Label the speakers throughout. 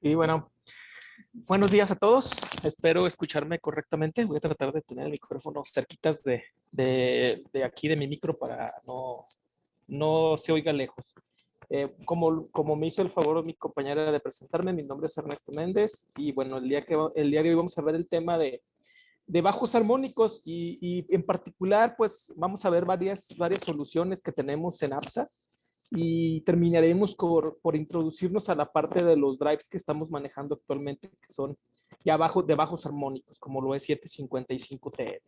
Speaker 1: Y bueno, buenos días a todos. Espero escucharme correctamente. Voy a tratar de tener el micrófono cerquitas de aquí de mi micro para no se oiga lejos. Como me hizo el favor mi compañera de presentarme, mi nombre es Ernesto Méndez y bueno, el día de hoy vamos a ver el tema de bajos armónicos y en particular pues vamos a ver varias soluciones que tenemos en APSA y terminaremos por introducirnos a la parte de los drives que estamos manejando actualmente, que son ya de bajos armónicos, como lo es 755TL.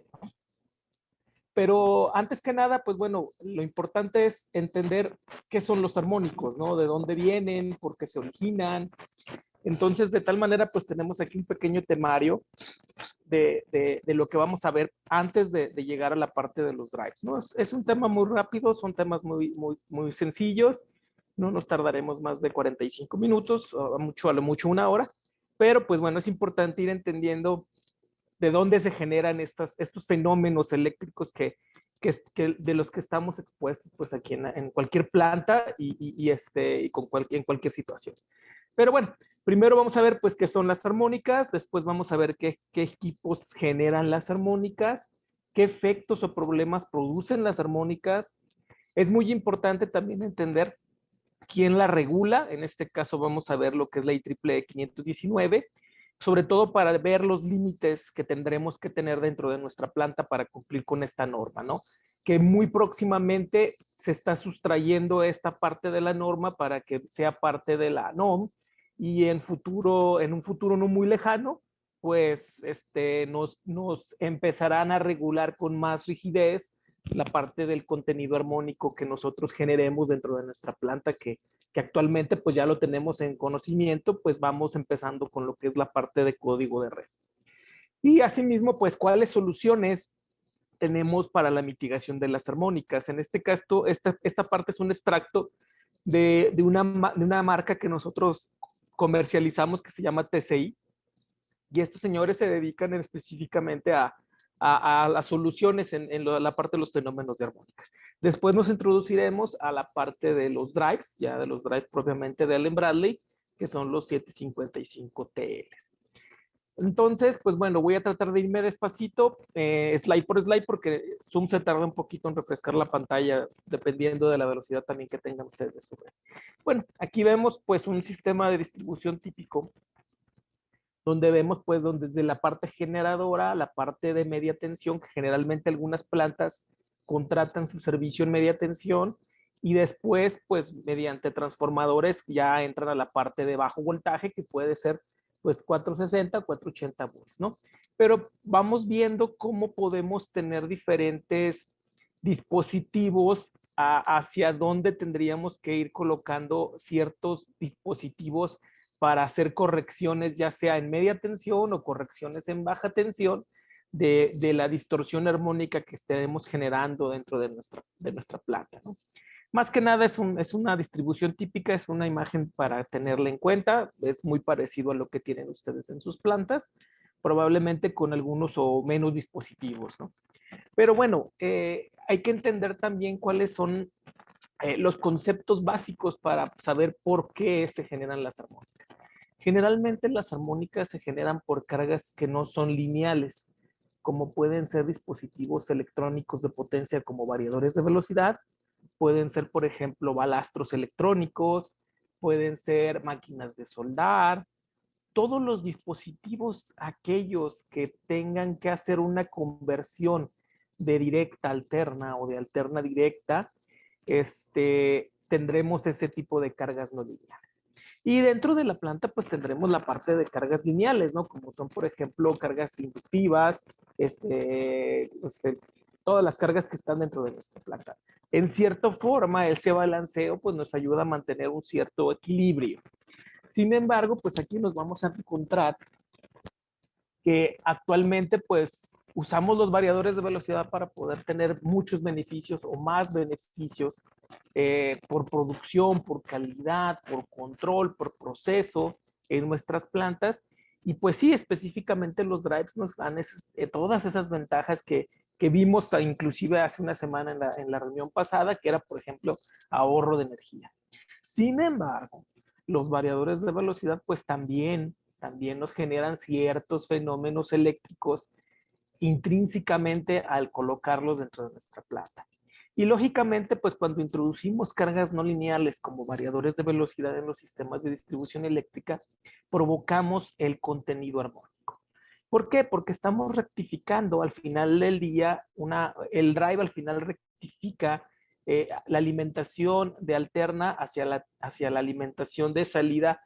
Speaker 1: Pero antes que nada, pues bueno, lo importante es entender qué son los armónicos, ¿no? De dónde vienen, por qué se originan. Entonces, de tal manera, pues tenemos aquí un pequeño temario de lo que vamos a ver antes de llegar a la parte de los drives, ¿no? Es un tema muy rápido, son temas muy sencillos, no nos tardaremos más de 45 minutos, a lo mucho una hora, pero pues bueno, es importante ir entendiendo de dónde se generan estos fenómenos eléctricos que de los que estamos expuestos pues aquí en cualquier planta en cualquier situación. Pero bueno, primero vamos a ver pues qué son las armónicas, después vamos a ver qué equipos generan las armónicas, qué efectos o problemas producen las armónicas. Es muy importante también entender quién la regula. En este caso vamos a ver lo que es la IEEE 519, sobre todo para ver los límites que tendremos que tener dentro de nuestra planta para cumplir con esta norma, ¿no? Que muy próximamente se está sustrayendo esta parte de la norma para que sea parte de la NOM y en un futuro no muy lejano, pues nos empezarán a regular con más rigidez la parte del contenido armónico que nosotros generemos dentro de nuestra planta, que actualmente pues ya lo tenemos en conocimiento, pues vamos empezando con lo que es la parte de código de red. Y asimismo, pues cuáles soluciones tenemos para la mitigación de las armónicas. En este caso, esta parte es un extracto de una marca que nosotros comercializamos que se llama TCI, y estos señores se dedican específicamente a las soluciones en la parte de los fenómenos de armónicas. Después nos introduciremos a la parte de los drives, ya de los drives propiamente de Allen Bradley, que son los 755TLs. Entonces, pues bueno, voy a tratar de irme despacito, slide por slide, porque Zoom se tarda un poquito en refrescar la pantalla, dependiendo de la velocidad también que tengan ustedes de su red. Bueno, aquí vemos pues un sistema de distribución típico donde vemos pues donde desde la parte generadora, la parte de media tensión, que generalmente algunas plantas contratan su servicio en media tensión, y después pues mediante transformadores ya entran a la parte de bajo voltaje, que puede ser pues 460, 480 volts, ¿no? Pero vamos viendo cómo podemos tener diferentes dispositivos hacia dónde tendríamos que ir colocando ciertos dispositivos para hacer correcciones, ya sea en media tensión o correcciones en baja tensión, de la distorsión armónica que estemos generando dentro de nuestra planta, ¿no? Más que nada es una distribución típica, es una imagen para tenerla en cuenta, es muy parecido a lo que tienen ustedes en sus plantas, probablemente con algunos o menos dispositivos, ¿no? Pero bueno, hay que entender también cuáles son los conceptos básicos para saber por qué se generan las armónicas. Generalmente las armónicas se generan por cargas que no son lineales, como pueden ser dispositivos electrónicos de potencia como variadores de velocidad, pueden ser, por ejemplo, balastros electrónicos, pueden ser máquinas de soldar, todos los dispositivos aquellos que tengan que hacer una conversión de directa a alterna o de alterna a directa, tendremos ese tipo de cargas no lineales. Y dentro de la planta, pues tendremos la parte de cargas lineales, ¿no? Como son, por ejemplo, cargas inductivas, todas las cargas que están dentro de nuestra planta. En cierta forma, ese balanceo, pues nos ayuda a mantener un cierto equilibrio. Sin embargo, pues aquí nos vamos a encontrar que actualmente pues usamos los variadores de velocidad para poder tener muchos beneficios o más beneficios por producción, por calidad, por control, por proceso en nuestras plantas. Y pues sí, específicamente los drives nos dan todas esas ventajas que vimos inclusive hace una semana en la reunión pasada, que era, por ejemplo, ahorro de energía. Sin embargo, los variadores de velocidad pues también nos generan ciertos fenómenos eléctricos intrínsecamente al colocarlos dentro de nuestra planta. Y lógicamente, pues cuando introducimos cargas no lineales como variadores de velocidad en los sistemas de distribución eléctrica, provocamos el contenido armónico. ¿Por qué? Porque estamos rectificando al final del día, el drive al final rectifica la alimentación de alterna hacia la alimentación de salida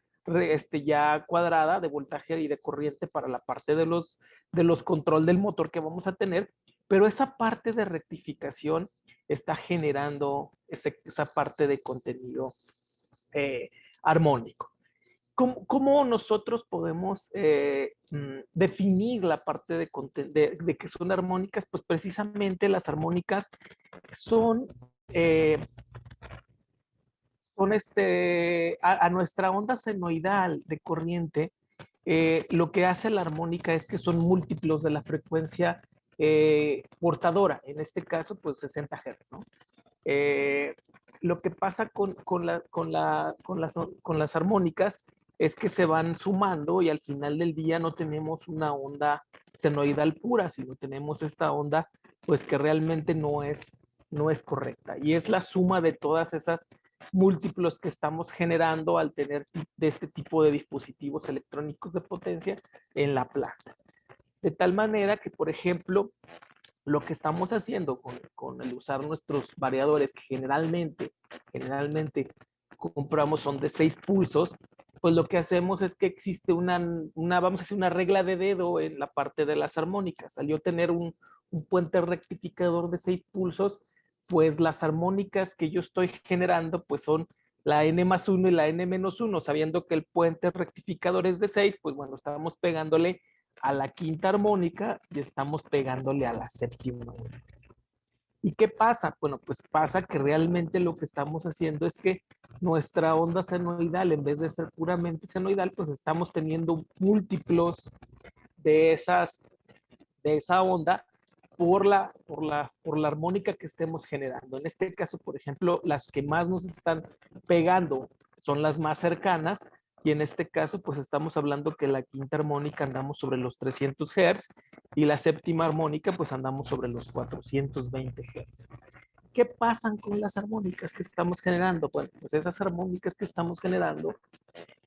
Speaker 1: ya cuadrada de voltaje y de corriente para la parte de los control del motor que vamos a tener, pero esa parte de rectificación está generando esa parte de contenido armónico. ¿Cómo nosotros podemos definir la parte de que son armónicas? Pues precisamente las armónicas son, a nuestra onda senoidal de corriente, lo que hace la armónica es que son múltiplos de la frecuencia portadora, en este caso, pues 60 Hz, ¿no? Lo que pasa con las armónicas es que se van sumando y al final del día no tenemos una onda senoidal pura, sino tenemos esta onda pues que realmente no es correcta. Y es la suma de todas esas múltiplos que estamos generando al tener de este tipo de dispositivos electrónicos de potencia en la planta. De tal manera que, por ejemplo, lo que estamos haciendo con el usar nuestros variadores que generalmente compramos son de 6 pulsos, pues lo que hacemos es que existe vamos a hacer una regla de dedo en la parte de las armónicas. Al yo tener un puente rectificador de 6 pulsos, pues las armónicas que yo estoy generando pues son la N+1 y la N-1, sabiendo que el puente rectificador es de 6, pues bueno, estamos pegándole a la quinta armónica y estamos pegándole a la séptima. ¿Y qué pasa? Bueno, pues pasa que realmente lo que estamos haciendo es que nuestra onda senoidal, en vez de ser puramente senoidal, pues estamos teniendo múltiplos de esa onda por la armónica que estemos generando. En este caso, por ejemplo, las que más nos están pegando son las más cercanas, y en este caso, pues estamos hablando que la quinta armónica andamos sobre los 300 Hz y la séptima armónica, pues andamos sobre los 420 Hz. ¿Qué pasan con las armónicas que estamos generando? Bueno, pues esas armónicas que estamos generando,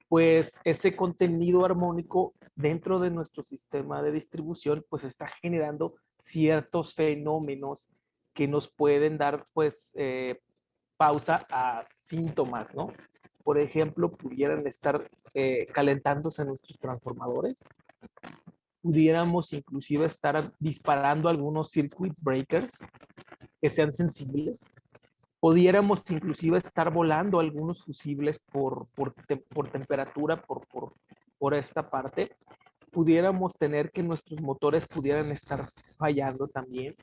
Speaker 1: pues ese contenido armónico dentro de nuestro sistema de distribución, pues está generando ciertos fenómenos que nos pueden dar, pues, pausa a síntomas, ¿no? Por ejemplo, pudieran estar calentándose nuestros transformadores, pudiéramos inclusive estar disparando algunos circuit breakers que sean sensibles, pudiéramos inclusive estar volando algunos fusibles por temperatura, por esta parte, pudiéramos tener que nuestros motores pudieran estar fallando también,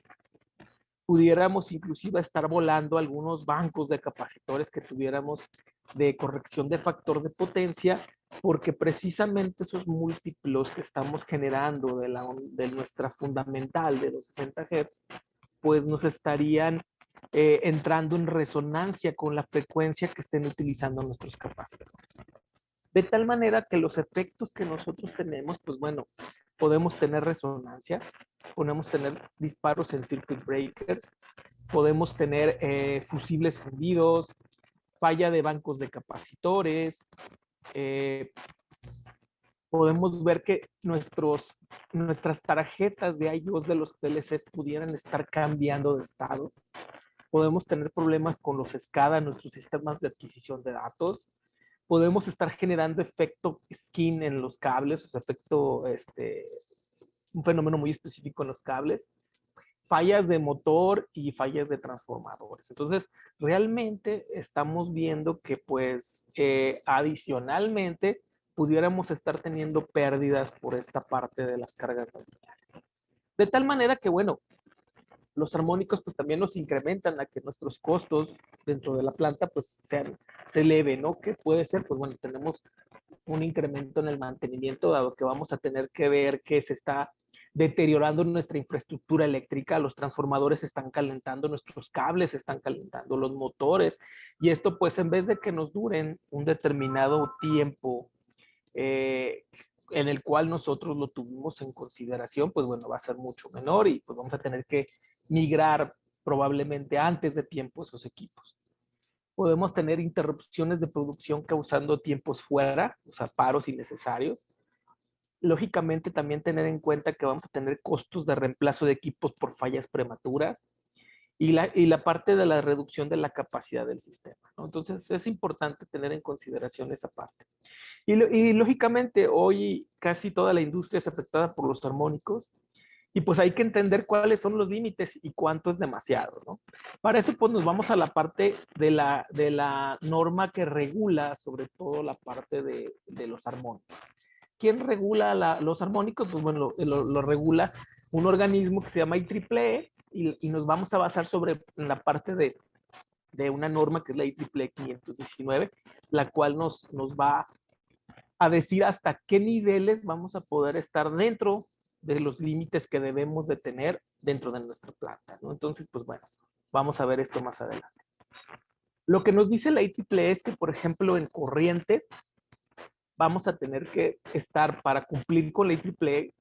Speaker 1: pudiéramos inclusive estar volando algunos bancos de capacitores que tuviéramos de corrección de factor de potencia, porque precisamente esos múltiplos que estamos generando de nuestra fundamental de los 60 Hz, pues nos estarían entrando en resonancia con la frecuencia que estén utilizando nuestros capacitores. De tal manera que los efectos que nosotros tenemos, pues bueno, podemos tener resonancia, podemos tener disparos en circuit breakers, podemos tener fusibles fundidos, falla de bancos de capacitores, podemos ver que nuestras tarjetas de I/O de los PLCs pudieran estar cambiando de estado. Podemos tener problemas con los SCADA, nuestros sistemas de adquisición de datos. Podemos estar generando efecto skin en los cables, o sea, un fenómeno muy específico en los cables, fallas de motor y fallas de transformadores. Entonces, realmente estamos viendo que, pues, adicionalmente, pudiéramos estar teniendo pérdidas por esta parte de las cargas nucleares. De tal manera que, bueno, los armónicos pues también nos incrementan a que nuestros costos dentro de la planta pues se eleven, ¿no? Que puede ser, pues bueno, tenemos un incremento en el mantenimiento, dado que vamos a tener que ver que se está deteriorando nuestra infraestructura eléctrica, los transformadores se están calentando, nuestros cables se están calentando, los motores, y esto pues en vez de que nos duren un determinado tiempo en el cual nosotros lo tuvimos en consideración, pues bueno, va a ser mucho menor y pues vamos a tener que migrar probablemente antes de tiempo esos equipos. Podemos tener interrupciones de producción causando tiempos fuera, o sea, paros innecesarios. Lógicamente también tener en cuenta que vamos a tener costos de reemplazo de equipos por fallas prematuras y la parte de la reducción de la capacidad del sistema, ¿no? Entonces es importante tener en consideración esa parte. Y lógicamente hoy casi toda la industria es afectada por los armónicos y pues hay que entender cuáles son los límites y cuánto es demasiado, ¿no? Para eso pues nos vamos a la parte de la norma que regula sobre todo la parte de los armónicos. ¿Quién regula los armónicos? Pues bueno, lo regula un organismo que se llama IEEE y nos vamos a basar sobre la parte de una norma que es la IEEE 519, la cual nos va a decir hasta qué niveles vamos a poder estar dentro de los límites que debemos de tener dentro de nuestra planta, ¿no? Entonces, pues bueno, vamos a ver esto más adelante. Lo que nos dice la IEEE es que, por ejemplo, en corriente, vamos a tener que estar para cumplir con la IEEE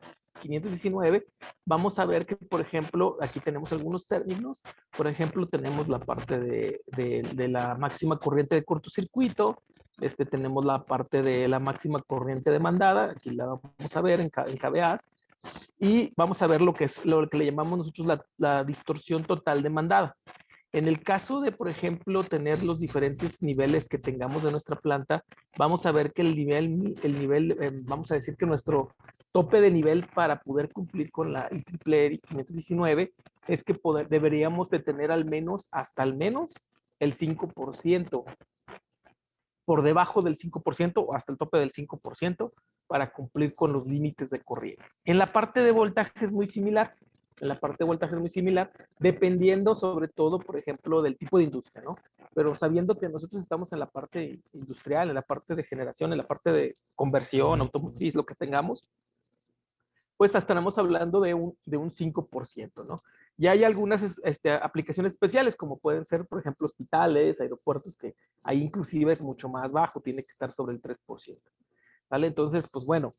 Speaker 1: 519, vamos a ver que, por ejemplo, aquí tenemos algunos términos, por ejemplo, tenemos la parte de la máxima corriente de cortocircuito, tenemos la parte de la máxima corriente demandada, aquí la vamos a ver en KVAs, y vamos a ver lo que es lo que le llamamos nosotros la distorsión total demandada. En el caso de, por ejemplo, tener los diferentes niveles que tengamos de nuestra planta, vamos a ver que el nivel vamos a decir que nuestro tope de nivel para poder cumplir con la IEEE 519 es que deberíamos de tener hasta al menos el 5%, por debajo del 5% o hasta el tope del 5% para cumplir con los límites de corriente. En la parte de voltaje es muy similar. En la parte de voltaje es muy similar, dependiendo sobre todo, por ejemplo, del tipo de industria, ¿no? Pero sabiendo que nosotros estamos en la parte industrial, en la parte de generación, en la parte de conversión, automotriz, lo que tengamos, pues estaremos hablando de un 5%, ¿no? Ya hay algunas aplicaciones especiales, como pueden ser, por ejemplo, hospitales, aeropuertos, que ahí inclusive es mucho más bajo, tiene que estar sobre el 3%. ¿Vale? Entonces, pues bueno,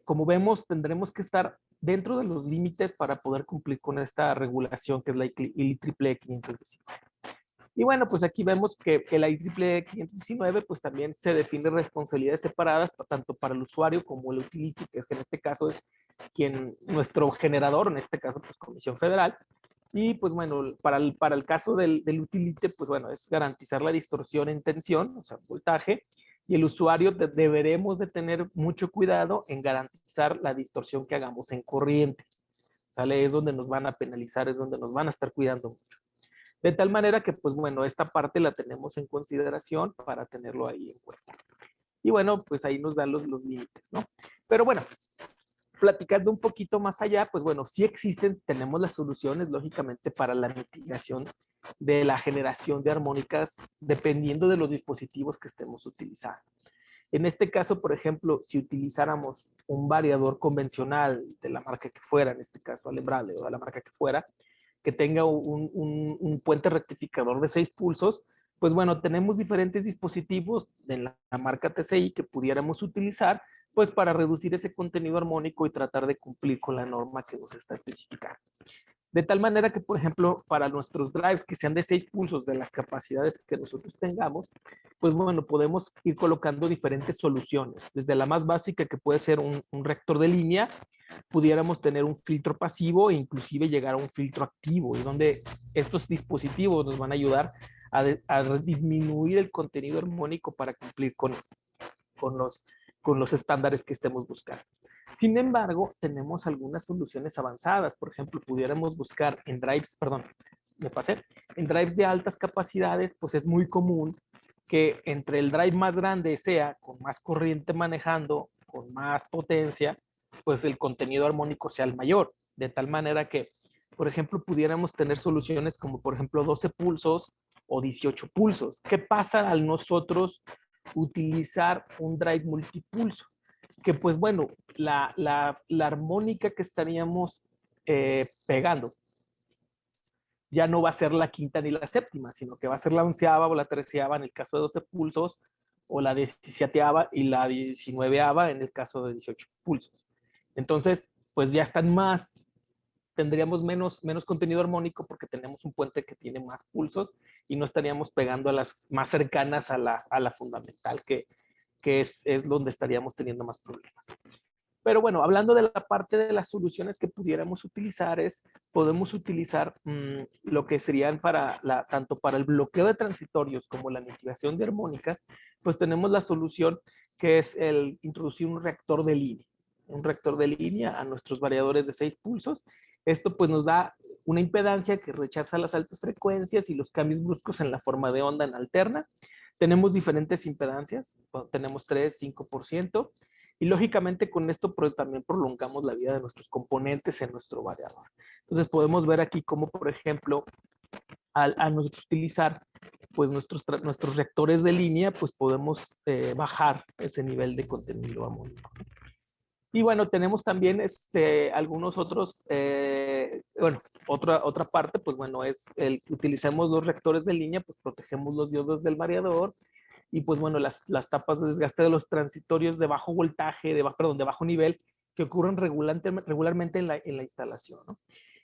Speaker 1: como vemos, tendremos que estar dentro de los límites para poder cumplir con esta regulación que es la IEEE 519. Y bueno, pues aquí vemos que la IEEE 519 pues también se define responsabilidades separadas tanto para el usuario como el utility, que en este caso es nuestro generador, en este caso pues Comisión Federal. Y pues bueno, para el caso del utility, pues bueno, es garantizar la distorsión en tensión, o sea, voltaje, y el usuario deberemos de tener mucho cuidado en garantizar la distorsión que hagamos en corriente. ¿Sale? Es donde nos van a penalizar, es donde nos van a estar cuidando mucho. De tal manera que, pues bueno, esta parte la tenemos en consideración para tenerlo ahí en cuenta. Y bueno, pues ahí nos dan los límites, ¿no? Pero bueno, platicando un poquito más allá, pues bueno, sí existen, tenemos las soluciones, lógicamente, para la mitigación de la generación de armónicas dependiendo de los dispositivos que estemos utilizando. En este caso, por ejemplo, si utilizáramos un variador convencional de la marca que fuera, en este caso Alembrale o de la marca que fuera, que tenga un puente rectificador de 6 pulsos, pues bueno, tenemos diferentes dispositivos de la marca TCI que pudiéramos utilizar pues para reducir ese contenido armónico y tratar de cumplir con la norma que nos está especificando. De tal manera que, por ejemplo, para nuestros drives que sean de 6 pulsos de las capacidades que nosotros tengamos, pues bueno, podemos ir colocando diferentes soluciones. Desde la más básica, que puede ser un reactor de línea, pudiéramos tener un filtro pasivo e inclusive llegar a un filtro activo, y donde estos dispositivos nos van a ayudar a disminuir el contenido armónico para cumplir con los estándares que estemos buscando. Sin embargo, tenemos algunas soluciones avanzadas. Por ejemplo, pudiéramos buscar en drives, perdón, en drives de altas capacidades, pues es muy común que entre el drive más grande sea con más corriente manejando, con más potencia, pues el contenido armónico sea el mayor. De tal manera que, por ejemplo, pudiéramos tener soluciones como, por ejemplo, 12 pulsos o 18 pulsos. ¿Qué pasa al nosotros utilizar un drive multipulso? que pues bueno, la armónica que estaríamos pegando ya no va a ser la quinta ni la séptima, sino que va a ser la onceava o la treceava en el caso de 12 pulsos, o la 17ava y la 19ava en el caso de 18 pulsos. Entonces, pues ya están más, tendríamos menos contenido armónico porque tenemos un puente que tiene más pulsos y no estaríamos pegando a las más cercanas a la fundamental, que es donde estaríamos teniendo más problemas. Pero bueno, hablando de la parte de las soluciones que pudiéramos utilizar, podemos utilizar lo que serían tanto para el bloqueo de transitorios como la mitigación de armónicas, pues tenemos la solución que es el introducir un reactor de línea. Un reactor de línea a nuestros variadores de 6 pulsos. Esto pues nos da una impedancia que rechaza las altas frecuencias y los cambios bruscos en la forma de onda en alterna. Tenemos diferentes impedancias, tenemos 3, 5%. Y lógicamente con esto pues, también prolongamos la vida de nuestros componentes en nuestro variador. Entonces podemos ver aquí cómo, por ejemplo, al nosotros utilizar pues nuestros reactores de línea, pues podemos bajar ese nivel de contenido armónico. Y bueno, tenemos también algunos otros, bueno, otra parte, pues bueno, es el que utilicemos los reactores de línea, pues protegemos los diodos del variador, y pues bueno, las tapas de desgaste de los transitorios de bajo voltaje, de bajo nivel, que ocurren regularmente en la instalación, ¿no?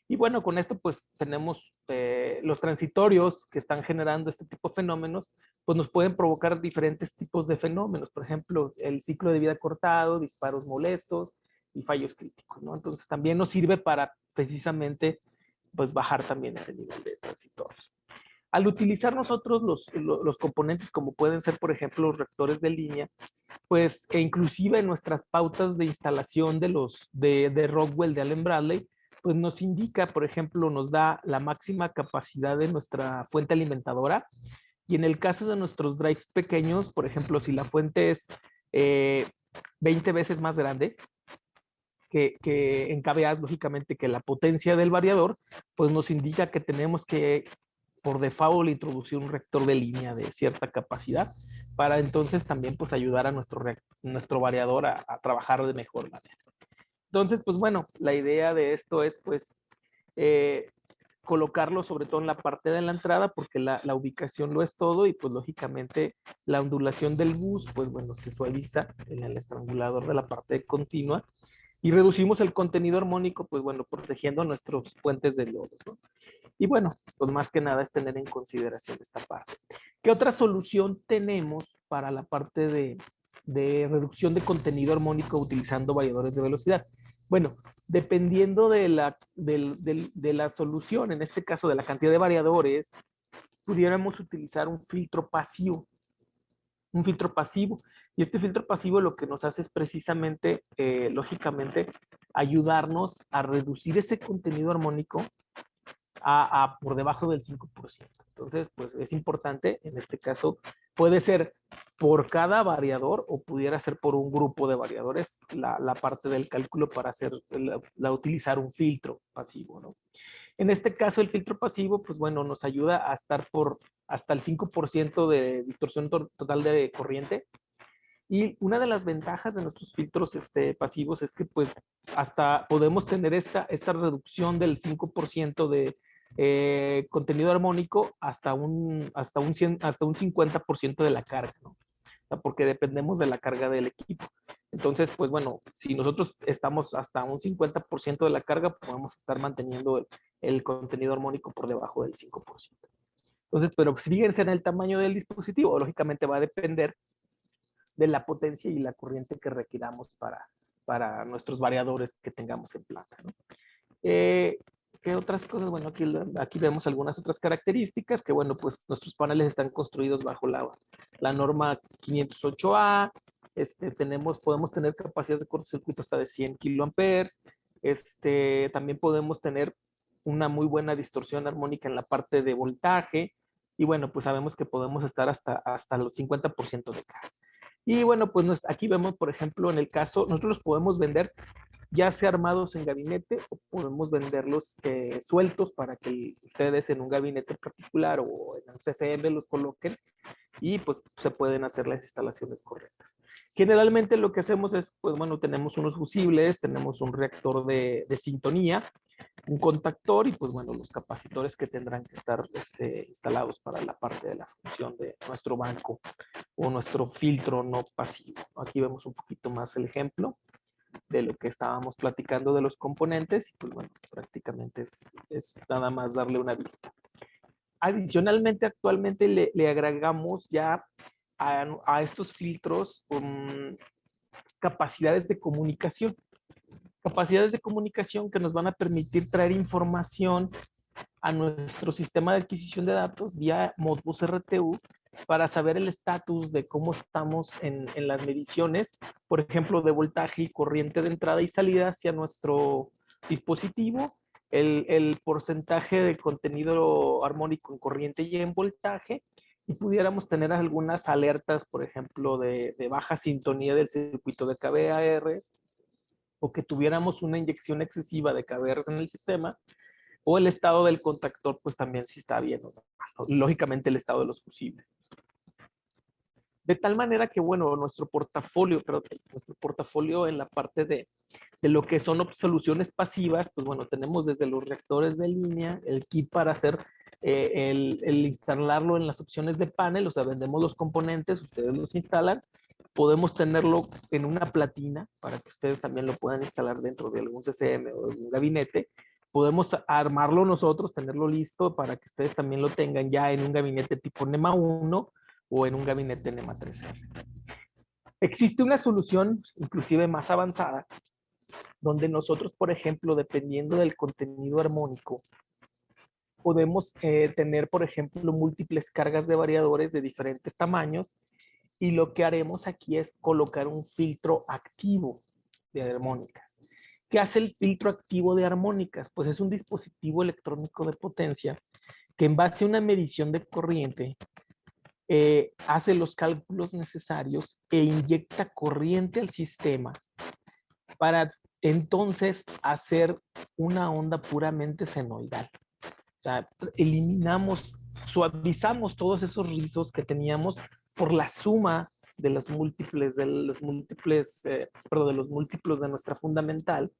Speaker 1: Y bueno, con esto pues tenemos los transitorios que están generando este tipo de fenómenos, pues nos pueden provocar diferentes tipos de fenómenos, por ejemplo, el ciclo de vida cortado, disparos molestos y fallos críticos, ¿no? Entonces también nos sirve para precisamente pues bajar también ese nivel de transitorios. Al utilizar nosotros los componentes como pueden ser, por ejemplo, los reactores de línea, pues e inclusive en nuestras pautas de instalación de Rockwell, de Allen Bradley, pues nos indica, por ejemplo, nos da la máxima capacidad de nuestra fuente alimentadora. Y en el caso de nuestros drives pequeños, por ejemplo, si la fuente es 20 veces más grande, que en kVA, lógicamente, que la potencia del variador, pues nos indica que tenemos que por default introducir un reactor de línea de cierta capacidad para entonces también pues ayudar a nuestro variador a trabajar de mejor manera. Entonces, pues bueno, la idea de esto es pues colocarlo sobre todo en la parte de la entrada porque la ubicación lo es todo y pues lógicamente la ondulación del bus pues bueno se suaviza en el estrangulador de la parte continua y reducimos el contenido armónico pues bueno protegiendo nuestros puentes de diodos, ¿no? Y bueno, pues más que nada es tener en consideración esta parte. ¿Qué otra solución tenemos para la parte de reducción de contenido armónico utilizando variadores de velocidad? Bueno, dependiendo de la solución, en este caso de la cantidad de variadores, pudiéramos utilizar un filtro pasivo. Un filtro pasivo. Y este filtro pasivo lo que nos hace es precisamente, lógicamente, ayudarnos a reducir ese contenido armónico por debajo del 5%. Entonces, pues es importante, en este caso, puede ser por cada variador o pudiera ser por un grupo de variadores la parte del cálculo para utilizar un filtro pasivo, ¿no? En este caso, el filtro pasivo, pues bueno, nos ayuda a estar hasta el 5% de distorsión total de corriente. Y una de las ventajas de nuestros filtros pasivos es que pues hasta podemos tener esta reducción del 5% de contenido armónico hasta un 50% de la carga, ¿no? O sea, porque dependemos de la carga del equipo. Entonces, pues bueno, si nosotros estamos hasta un 50% de la carga, podemos estar manteniendo el contenido armónico por debajo del 5%. Entonces, pero fíjense en el tamaño del dispositivo, lógicamente va a depender de la potencia y la corriente que requiramos para nuestros variadores que tengamos en planta, ¿no? ¿Qué otras cosas? Bueno, aquí vemos algunas otras características, que bueno, pues nuestros paneles están construidos bajo la norma 508A, podemos tener capacidades de cortocircuito hasta de 100 kiloamperes, también podemos tener una muy buena distorsión armónica en la parte de voltaje, y bueno, pues sabemos que podemos estar hasta los 50% de carga. Y bueno, pues aquí vemos, por ejemplo, en el caso, nosotros los podemos vender ya sea armados en gabinete o podemos venderlos sueltos para que ustedes en un gabinete particular o en un CCM los coloquen y pues se pueden hacer las instalaciones correctas. Generalmente lo que hacemos es, pues bueno, tenemos unos fusibles, tenemos un reactor de sintonía, un contactor y pues bueno, los capacitores que tendrán que estar instalados para la parte de la función de nuestro banco o nuestro filtro no pasivo. Aquí vemos un poquito más el ejemplo de lo que estábamos platicando de los componentes y pues bueno, prácticamente es nada más darle una vista. Adicionalmente, actualmente le agregamos ya a estos filtros capacidades de comunicación. Capacidades de comunicación que nos van a permitir traer información a nuestro sistema de adquisición de datos vía Modbus RTU para saber el estatus de cómo estamos en las mediciones, por ejemplo, de voltaje y corriente de entrada y salida hacia nuestro dispositivo, el porcentaje de contenido armónico en corriente y en voltaje, y pudiéramos tener algunas alertas, por ejemplo, de baja sintonía del circuito de KVARs, o que tuviéramos una inyección excesiva de KVARs en el sistema, o el estado del contactor, pues también si está bien o no. Lógicamente el estado de los fusibles. De tal manera que, bueno, nuestro portafolio en la parte de lo que son soluciones pasivas, pues bueno, tenemos desde los reactores de línea, el kit para hacer, el instalarlo en las opciones de panel, o sea, vendemos los componentes, ustedes los instalan, podemos tenerlo en una platina para que ustedes también lo puedan instalar dentro de algún CCM o de algún gabinete. Podemos armarlo nosotros, tenerlo listo para que ustedes también lo tengan ya en un gabinete tipo NEMA 1 o en un gabinete NEMA 3R. Existe una solución inclusive más avanzada, donde nosotros, por ejemplo, dependiendo del contenido armónico, podemos tener, por ejemplo, múltiples cargas de variadores de diferentes tamaños, y lo que haremos aquí es colocar un filtro activo de armónicas. ¿Qué hace el filtro activo de armónicas? Pues es un dispositivo electrónico de potencia que en base a una medición de corriente hace los cálculos necesarios e inyecta corriente al sistema para entonces hacer una onda puramente senoidal. O sea, eliminamos, suavizamos todos esos rizos que teníamos por la suma de los múltiples de nuestra fundamental,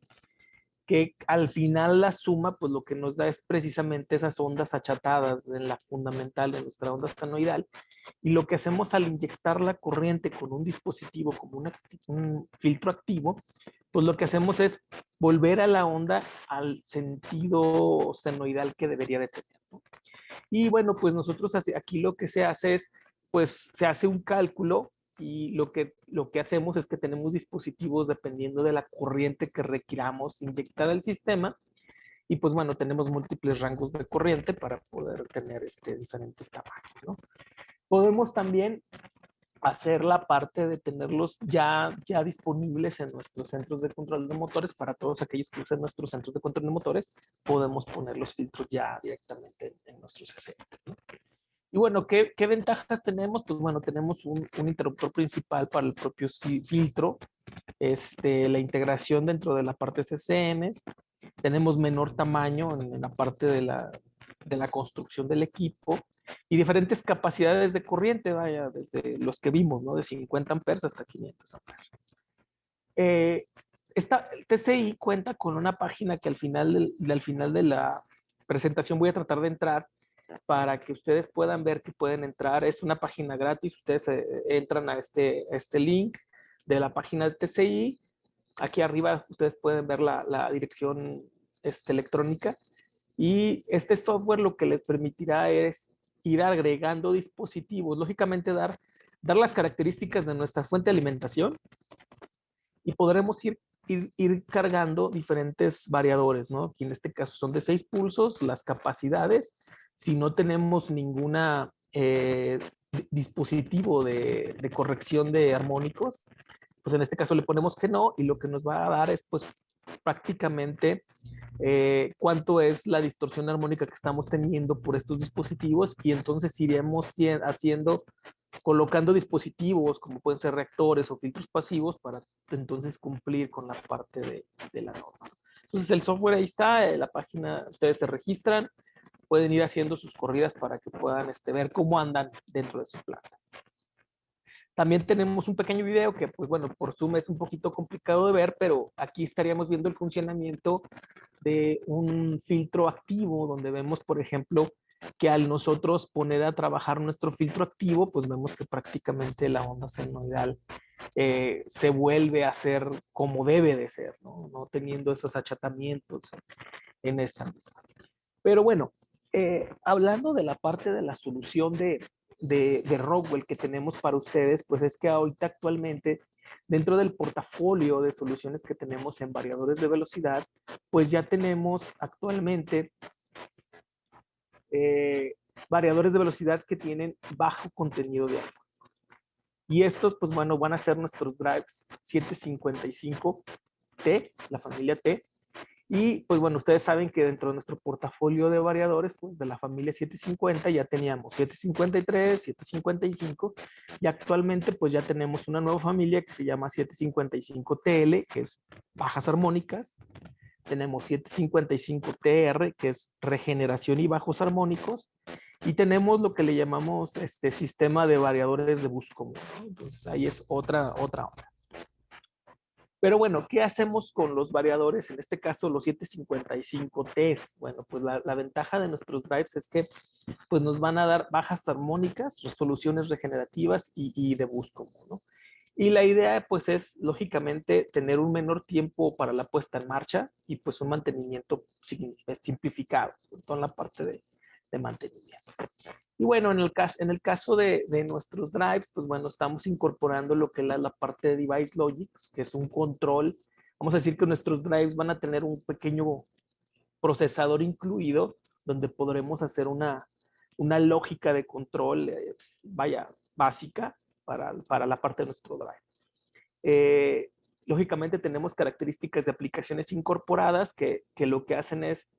Speaker 1: que al final la suma, pues lo que nos da es precisamente esas ondas achatadas en la fundamental, de nuestra onda senoidal, y lo que hacemos al inyectar la corriente con un dispositivo como un filtro activo, pues lo que hacemos es volver a la onda al sentido senoidal que debería de tener, ¿no? Y bueno, pues nosotros aquí lo que se hace es, pues se hace un cálculo, y lo que hacemos es que tenemos dispositivos dependiendo de la corriente que requiramos inyectar al sistema, y pues bueno, tenemos múltiples rangos de corriente para poder tener diferentes tamaños, ¿no? Podemos también hacer la parte de tenerlos ya disponibles en nuestros centros de control de motores. Para todos aquellos que usan nuestros centros de control de motores, podemos poner los filtros ya directamente en nuestros CCMs, ¿no? Y bueno, ¿qué ventajas tenemos? Pues bueno, tenemos un interruptor principal para el propio filtro, la integración dentro de la parte CCMs, tenemos menor tamaño en la parte de la construcción del equipo, y diferentes capacidades de corriente, vaya, desde los que vimos, ¿no? De 50 amperes hasta 500 amperes. El TCI cuenta con una página que al final de la presentación voy a tratar de entrar para que ustedes puedan ver que pueden entrar. Es una página gratis, ustedes entran a este link de la página del TCI. Aquí arriba ustedes pueden ver la dirección electrónica, y este software lo que les permitirá es ir agregando dispositivos, lógicamente dar las características de nuestra fuente de alimentación, y podremos ir cargando diferentes variadores, ¿no? Aquí en este caso son de 6 pulsos, las capacidades. Si no tenemos ninguna dispositivo de corrección de armónicos, pues en este caso le ponemos que no, y lo que nos va a dar es pues prácticamente cuánto es la distorsión armónica que estamos teniendo por estos dispositivos, y entonces iremos haciendo colocando dispositivos como pueden ser reactores o filtros pasivos para entonces cumplir con la parte de la norma. Entonces el software ahí está, la página, ustedes se registran, pueden ir haciendo sus corridas para que puedan ver cómo andan dentro de su planta. También tenemos un pequeño video que, pues bueno, por Zoom es un poquito complicado de ver, pero aquí estaríamos viendo el funcionamiento de un filtro activo, donde vemos, por ejemplo, que al nosotros poner a trabajar nuestro filtro activo, pues vemos que prácticamente la onda senoidal se vuelve a ser como debe de ser, ¿no? No teniendo esos achatamientos en esta misma. Pero bueno, hablando de la parte de la solución de Rockwell que tenemos para ustedes, pues es que ahorita actualmente dentro del portafolio de soluciones que tenemos en variadores de velocidad, pues ya tenemos actualmente variadores de velocidad que tienen bajo contenido de agua. Y estos, pues bueno, van a ser nuestros drives 755T, la familia T. Y pues bueno, ustedes saben que dentro de nuestro portafolio de variadores, pues de la familia 750 ya teníamos 753, 755 y actualmente pues ya tenemos una nueva familia que se llama 755TL, que es bajas armónicas. Tenemos 755TR, que es regeneración y bajos armónicos. Y tenemos lo que le llamamos sistema de variadores de bus común, ¿no? Entonces ahí es otra onda. Pero bueno, ¿qué hacemos con los variadores? En este caso, los 755Ts. Bueno, pues la ventaja de nuestros drives es que pues, nos van a dar bajas armónicas, resoluciones regenerativas y de bus común, ¿no? Y la idea, pues, es, lógicamente, tener un menor tiempo para la puesta en marcha y, pues, un mantenimiento simplificado, sobre todo en la parte de mantenimiento. Y bueno, en el caso de nuestros drives, pues bueno, estamos incorporando lo que es la parte de Device Logics, que es un control. Vamos a decir que nuestros drives van a tener un pequeño procesador incluido, donde podremos hacer una lógica de control, vaya, básica para la parte de nuestro drive. Lógicamente tenemos características de aplicaciones incorporadas que lo que hacen es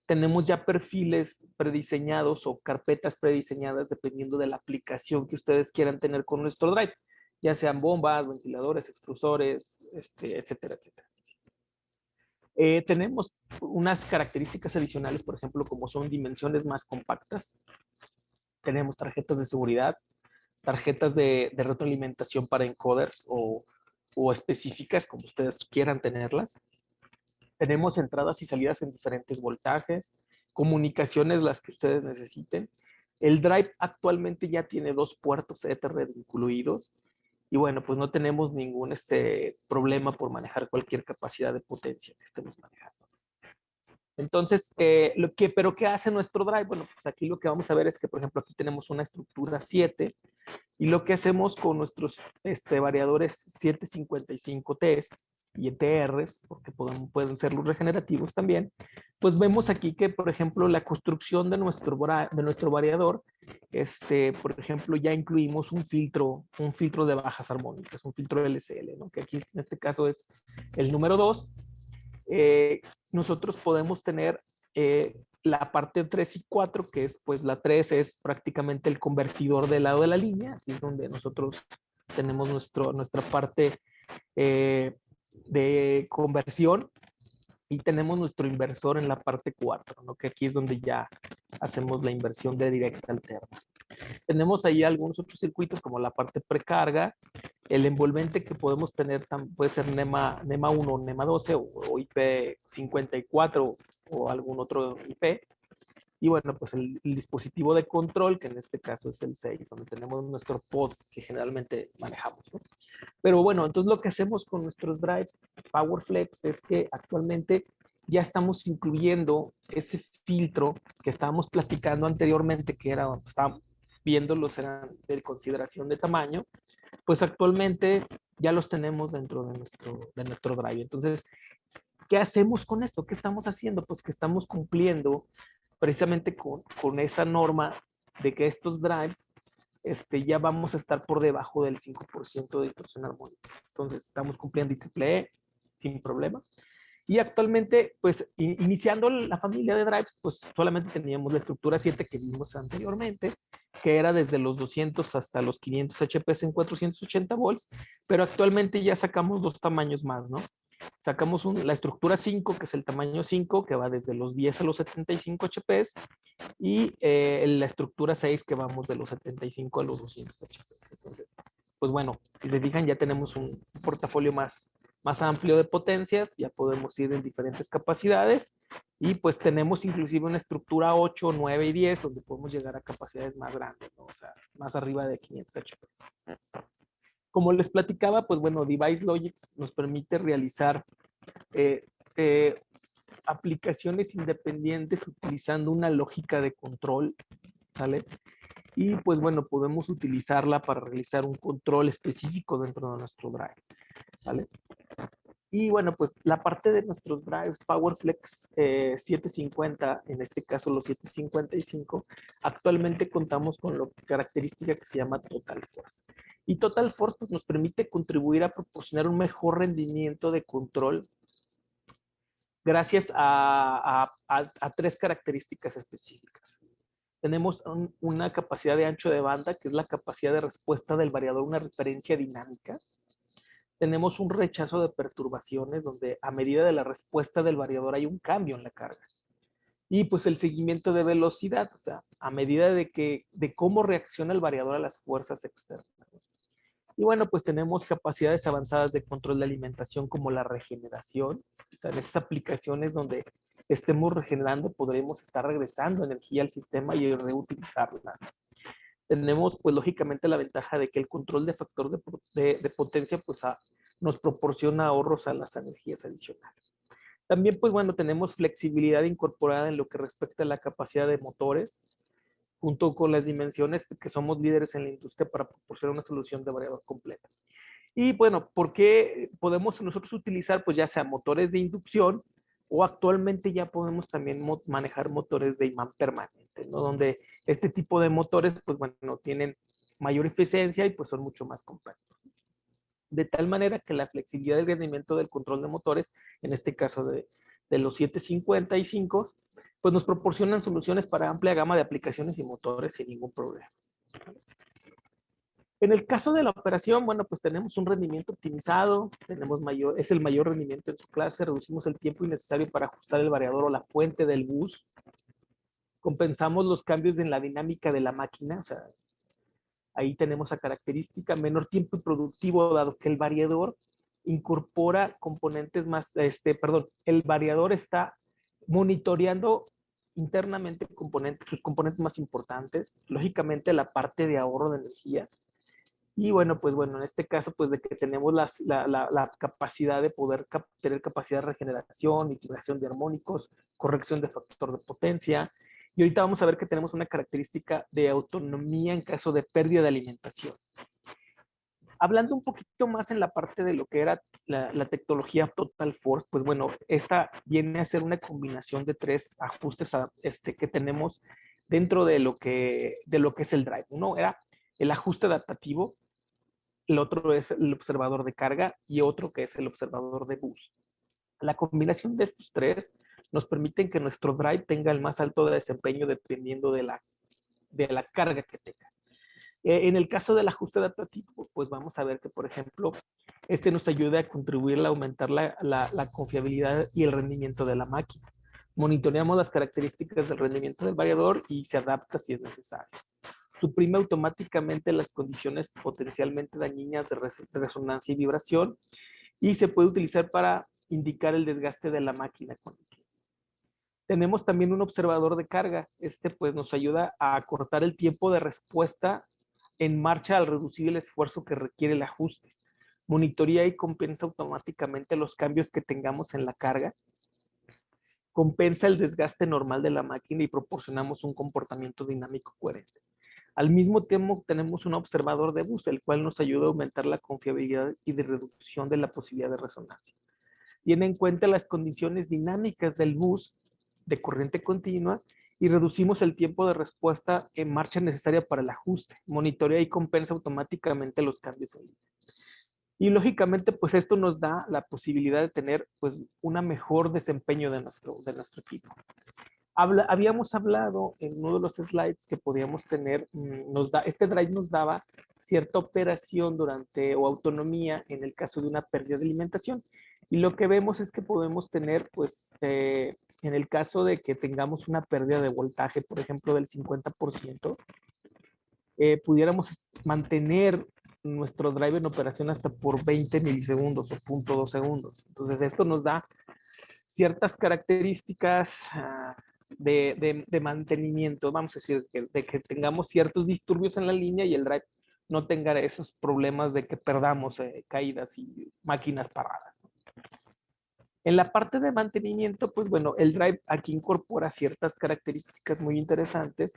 Speaker 1: tenemos ya perfiles prediseñados o carpetas prediseñadas dependiendo de la aplicación que ustedes quieran tener con nuestro drive, ya sean bombas, ventiladores, extrusores, etcétera, etcétera. Tenemos unas características adicionales, por ejemplo, como son dimensiones más compactas. Tenemos tarjetas de seguridad, tarjetas de retroalimentación para encoders o específicas, como ustedes quieran tenerlas. Tenemos entradas y salidas en diferentes voltajes, comunicaciones las que ustedes necesiten. El drive actualmente ya tiene 2 puertos Ethernet incluidos y bueno, pues no tenemos ningún problema por manejar cualquier capacidad de potencia que estemos manejando. Entonces, ¿pero qué hace nuestro drive? Bueno, pues aquí lo que vamos a ver es que, por ejemplo, aquí tenemos una estructura 7 y lo que hacemos con nuestros variadores 755Ts y ETRs, porque pueden ser los regenerativos también, pues vemos aquí que, por ejemplo, la construcción de nuestro variador, por ejemplo, ya incluimos un filtro de bajas armónicas, un filtro LCL, ¿no? Que aquí en este caso es el número 2. Nosotros podemos tener la parte 3 y 4, que es pues la 3 es prácticamente el convertidor del lado de la línea, aquí es donde nosotros tenemos nuestra parte de conversión y tenemos nuestro inversor en la parte 4, ¿no? Que aquí es donde ya hacemos la inversión de directa alterna. Tenemos ahí algunos otros circuitos como la parte precarga, el envolvente que podemos tener puede ser NEMA 1, NEMA 12 o IP 54 o algún otro IP. Y bueno, pues el dispositivo de control, que en este caso es el 6, donde tenemos nuestro pod que generalmente manejamos, ¿no? Pero bueno, entonces lo que hacemos con nuestros drives PowerFlex es que actualmente ya estamos incluyendo ese filtro que estábamos platicando anteriormente, que era, estábamos viéndolos, eran de consideración de tamaño, pues actualmente ya los tenemos dentro de nuestro drive. Entonces, ¿qué hacemos con esto? ¿Qué estamos haciendo? Pues que estamos cumpliendo precisamente con esa norma de que estos drives ya vamos a estar por debajo del 5% de distorsión armónica. Entonces, estamos cumpliendo IEEE sin problema. Y actualmente, pues, iniciando la familia de drives, pues solamente teníamos la estructura 7 que vimos anteriormente. que era desde los 200 hasta los 500 HPs en 480 volts, pero actualmente ya sacamos dos tamaños más, ¿no? Sacamos la estructura 5, que es el tamaño 5, que va desde los 10 a los 75 HPs, y la estructura 6, que vamos de los 75 a los 200 HPs. Entonces, pues bueno, si se fijan, ya tenemos un portafolio más amplio de potencias, ya podemos ir en diferentes capacidades, y pues tenemos inclusive una estructura 8, 9 y 10, donde podemos llegar a capacidades más grandes, ¿no? O sea, más arriba de 500 HPs. Como les platicaba, pues bueno, Device Logics nos permite realizar eh, eh, aplicaciones independientes utilizando una lógica de control, ¿sale? Y pues bueno, podemos utilizarla para realizar un control específico dentro de nuestro drive, ¿sale? Y bueno, pues la parte de nuestros drives PowerFlex 750, en este caso los 755, actualmente contamos con la característica que se llama Total Force. Y Total Force pues, nos permite contribuir a proporcionar un mejor rendimiento de control gracias a tres características específicas. Tenemos una capacidad de ancho de banda, que es la capacidad de respuesta del variador, una referencia dinámica. Tenemos un rechazo de perturbaciones, donde a medida de la respuesta del variador hay un cambio en la carga. Y pues el seguimiento de velocidad, o sea, a medida de cómo reacciona el variador a las fuerzas externas. Y bueno, pues tenemos capacidades avanzadas de control de alimentación como la regeneración. O sea, en esas aplicaciones donde estemos regenerando, podremos estar regresando energía al sistema y reutilizarla. Tenemos, pues lógicamente, la ventaja de que el control de factor de potencia, pues nos proporciona ahorros a las energías adicionales. También, pues bueno, tenemos flexibilidad incorporada en lo que respecta a la capacidad de motores, junto con las dimensiones que somos líderes en la industria para proporcionar una solución de variador completa. Y bueno, ¿por qué podemos nosotros utilizar, pues ya sea motores de inducción o actualmente ya podemos también manejar motores de imán permanente, ¿no? Donde este tipo de motores, pues bueno, tienen mayor eficiencia y pues son mucho más compactos. De tal manera que la flexibilidad del rendimiento del control de motores, en este caso de los 755, pues nos proporcionan soluciones para amplia gama de aplicaciones y motores sin ningún problema. En el caso de la operación, bueno, pues tenemos un rendimiento optimizado, es el mayor rendimiento en su clase, reducimos el tiempo innecesario para ajustar el variador o la fuente del bus, compensamos los cambios en la dinámica de la máquina, o sea, ahí tenemos la característica, menor tiempo productivo, dado que el variador incorpora componentes más, el variador está monitoreando internamente sus componentes más importantes, lógicamente la parte de ahorro de energía. Y bueno, pues bueno, en este caso, pues de que tenemos la capacidad de poder tener capacidad de regeneración, integración de armónicos, corrección de factor de potencia. Y ahorita vamos a ver que tenemos una característica de autonomía en caso de pérdida de alimentación. Hablando un poquito más en la parte de lo que era la tecnología Total Force, pues bueno, esta viene a ser una combinación de tres ajustes que tenemos dentro de lo que es el drive. Uno era el ajuste adaptativo, el otro es el observador de carga y otro que es el observador de bus. La combinación de estos tres nos permite que nuestro drive tenga el más alto desempeño dependiendo de la carga que tenga. En el caso del ajuste adaptativo, pues vamos a ver que, por ejemplo, este nos ayuda a contribuir a aumentar la confiabilidad y el rendimiento de la máquina. Monitoreamos las características del rendimiento del variador y se adapta si es necesario. Suprime automáticamente las condiciones potencialmente dañinas de resonancia y vibración y se puede utilizar para indicar el desgaste de la máquina con el tiempo. Tenemos también un observador de carga. Este pues nos ayuda a acortar el tiempo de respuesta en marcha al reducir el esfuerzo que requiere el ajuste. Monitorea y compensa automáticamente los cambios que tengamos en la carga. Compensa el desgaste normal de la máquina y proporcionamos un comportamiento dinámico coherente. Al mismo tiempo, tenemos un observador de bus, el cual nos ayuda a aumentar la confiabilidad y de reducción de la posibilidad de resonancia. Tiene en cuenta las condiciones dinámicas del bus de corriente continua y reducimos el tiempo de respuesta en marcha necesaria para el ajuste. Monitorea y compensa automáticamente los cambios en línea. Y lógicamente, pues esto nos da la posibilidad de tener pues un mejor desempeño de nuestro equipo. Habíamos hablado en uno de los slides que podíamos tener, este drive nos daba cierta operación durante o autonomía en el caso de una pérdida de alimentación. Y lo que vemos es que podemos tener, pues, en el caso de que tengamos una pérdida de voltaje, por ejemplo, del 50%, pudiéramos mantener nuestro drive en operación hasta por 20 milisegundos o 0.2 segundos. Entonces, esto nos da ciertas características de mantenimiento, vamos a decir, de que tengamos ciertos disturbios en la línea y el drive no tenga esos problemas de que perdamos caídas y máquinas paradas. En la parte de mantenimiento, pues bueno, el drive aquí incorpora ciertas características muy interesantes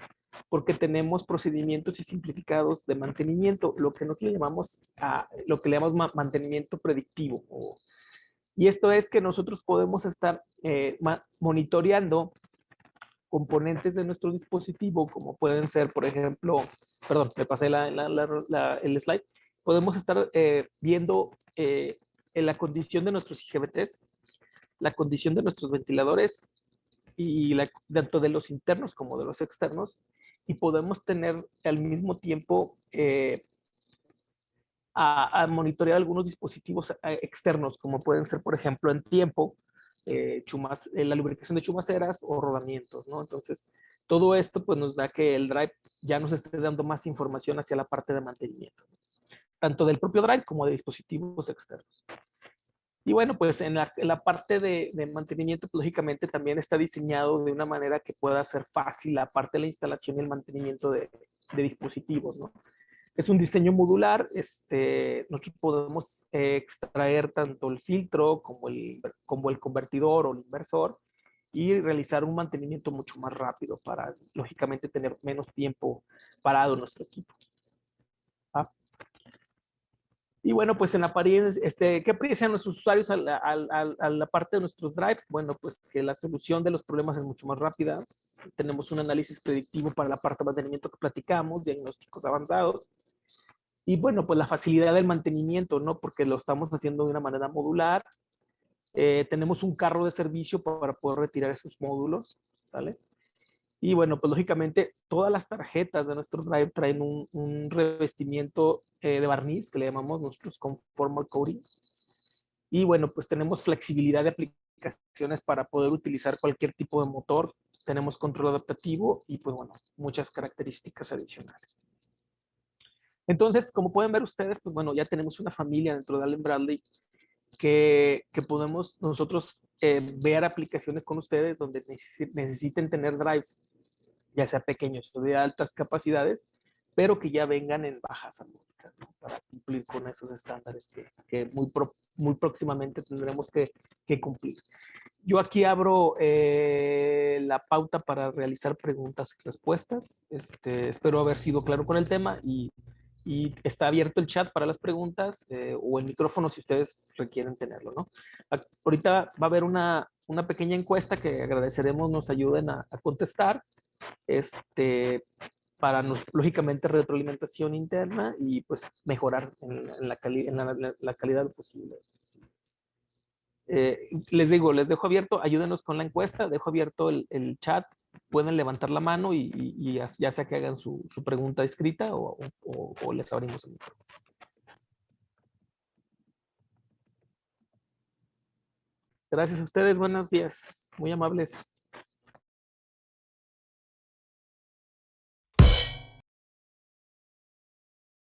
Speaker 1: porque tenemos procedimientos y simplificados de mantenimiento, lo que nosotros llamamos, lo que le llamamos mantenimiento predictivo. Y esto es que nosotros podemos estar monitoreando componentes de nuestro dispositivo, como pueden ser, por ejemplo, perdón, me pasé el slide, podemos estar viendo en la condición de nuestros IGBTs, la condición de nuestros ventiladores y tanto de los internos como de los externos, y podemos tener al mismo tiempo a monitorear algunos dispositivos externos, como pueden ser, por ejemplo, en tiempo, la lubricación de chumaceras o rodamientos, ¿no? Entonces, todo esto pues nos da que el drive ya nos esté dando más información hacia la parte de mantenimiento, tanto del propio drive como de dispositivos externos. Y bueno, pues en la parte de mantenimiento, pues, lógicamente también está diseñado de una manera que pueda ser fácil la parte de la instalación y el mantenimiento de dispositivos, ¿no? Es un diseño modular, nosotros podemos extraer tanto el filtro como el convertidor o el inversor y realizar un mantenimiento mucho más rápido para, lógicamente, tener menos tiempo parado en nuestro equipo. ¿Ah? Y bueno, pues en la apariencia, ¿qué aprecian nuestros usuarios a la parte de nuestros drives? Bueno, pues que la solución de los problemas es mucho más rápida. Tenemos un análisis predictivo para la parte de mantenimiento que platicamos, diagnósticos avanzados. Y bueno, pues la facilidad del mantenimiento, ¿no? Porque lo estamos haciendo de una manera modular. Tenemos un carro de servicio para poder retirar esos módulos, ¿sale? Y bueno, pues lógicamente todas las tarjetas de nuestros drive traen un revestimiento de barniz que le llamamos nosotros conformal coating. Y bueno, pues tenemos flexibilidad de aplicaciones para poder utilizar cualquier tipo de motor. Tenemos control adaptativo y pues bueno, muchas características adicionales. Entonces, como pueden ver ustedes, pues bueno, ya tenemos una familia dentro de Allen Bradley que podemos nosotros ver aplicaciones con ustedes donde necesiten tener drives, ya sea pequeños o de altas capacidades, pero que ya vengan en bajas armónicas, ¿no? Para cumplir con esos estándares que muy próximamente tendremos que cumplir. Yo aquí abro la pauta para realizar preguntas y respuestas. Espero haber sido claro con el tema y está abierto el chat para las preguntas o el micrófono si ustedes requieren tenerlo, ¿no? Ahorita va a haber una pequeña encuesta que agradeceremos nos ayuden a contestar, para lógicamente retroalimentación interna y pues mejorar en la calidad posible. Les digo, les dejo abierto, ayúdenos con la encuesta, dejo abierto el chat, pueden levantar la mano y ya sea que hagan su pregunta escrita o les abrimos el micrófono. Gracias a ustedes, buenos días, muy amables.